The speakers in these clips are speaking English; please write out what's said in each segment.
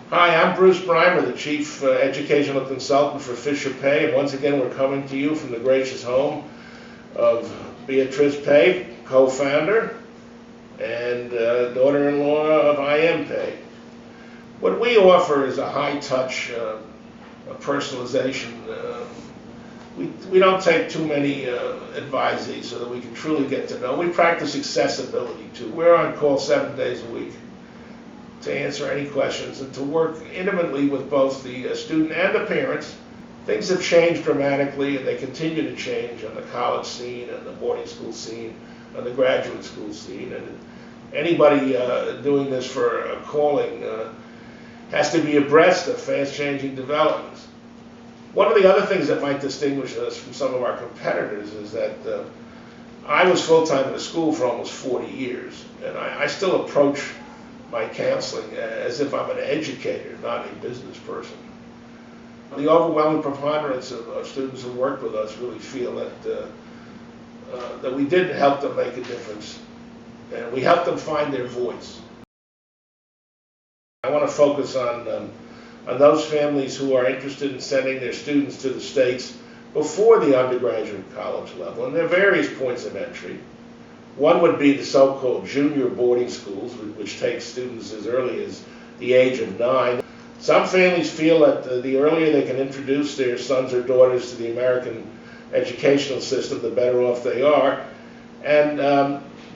Hi, I'm Bruce Breimer, the Chief Educational Consultant for Fisher Pei, and once again we're coming to you from the gracious home of Beatrice Pei, co-founder and daughter-in-law of Pei. What we offer is a high-touch personalization. We don't take too many advisees so that we can truly get to know. We practice accessibility too. We're on call 7 days a week to answer any questions and to work intimately with both the student and the parents. Things have changed dramatically, and they continue to change on the college scene and the boarding school scene and the graduate school scene. And anybody doing this for a calling has to be abreast of fast-changing developments. One of the other things that might distinguish us from some of our competitors is that I was full-time in a school for almost 40 years, and I still approach my counseling as if I'm an educator, not a business person. The overwhelming preponderance of students who work with us really feel that we did help them make a difference, and we helped them find their voice. I want to focus on those families who are interested in sending their students to the States before the undergraduate college level, and there are various points of entry. One would be the so-called junior boarding schools, which take students as early as the age of 9. Some families feel that the earlier they can introduce their sons or daughters to the American educational system, the better off they are. And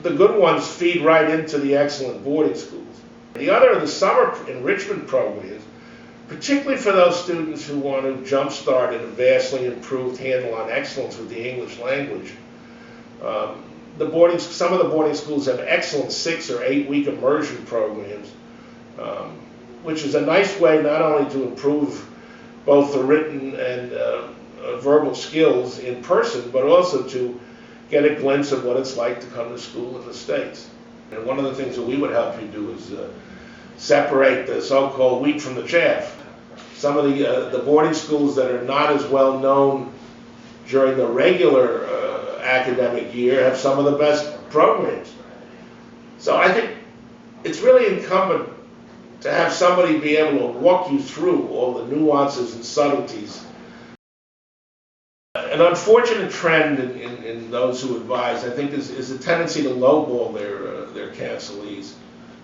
the good ones feed right into the excellent boarding schools. The other are the summer enrichment programs, particularly for those students who want to jumpstart a vastly improved handle on excellence with the English language. Some of the boarding schools have excellent 6 or 8 week immersion programs, which is a nice way not only to improve both the written and verbal skills in person, but also to get a glimpse of what it's like to come to school in the States. And one of the things that we would help you do is separate the so-called wheat from the chaff. Some of the boarding schools that are not as well known during the regular academic year have some of the best programs. So I think it's really incumbent to have somebody be able to walk you through all the nuances and subtleties. An unfortunate trend in those who advise, I think, is a tendency to lowball their counselees.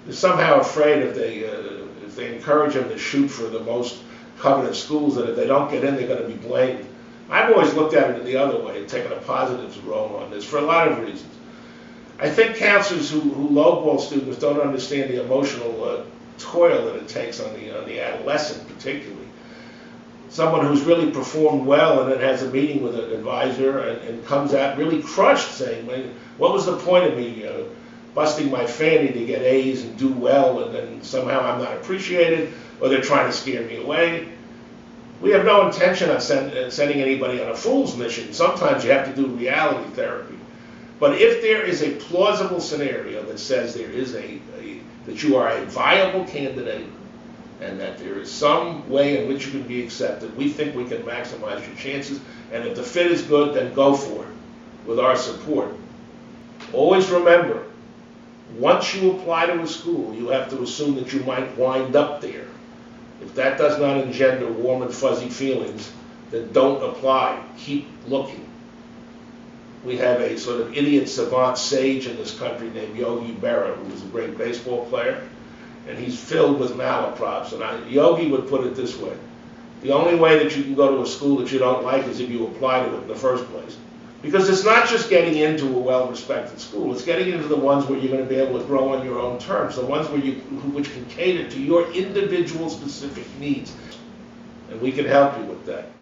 They're somehow afraid if they encourage them to shoot for the most coveted schools, that if they don't get in, they're going to be blamed. I've always looked at it the other way and taken a positive role on this for a lot of reasons. I think counselors who lowball students don't understand the emotional toil that it takes on the adolescent, particularly. Someone who's really performed well and then has a meeting with an advisor and comes out really crushed, saying, what was the point of me busting my fanny to get A's and do well, and then somehow I'm not appreciated, or they're trying to scare me away? We have no intention of sending anybody on a fool's mission. Sometimes you have to do reality therapy. But if there is a plausible scenario that says there is that you are a viable candidate and that there is some way in which you can be accepted, we think we can maximize your chances. And if the fit is good, then go for it with our support. Always remember, once you apply to a school, you have to assume that you might wind up there. If that does not engender warm and fuzzy feelings, then don't apply. Keep looking. We have a sort of idiot savant sage in this country named Yogi Berra, who was a great baseball player, and he's filled with malaprops. And Yogi would put it this way: the only way that you can go to a school that you don't like is if you apply to it in the first place. Because it's not just getting into a well-respected school, it's getting into the ones where you're going to be able to grow on your own terms, the ones which can cater to your individual specific needs. And we can help you with that.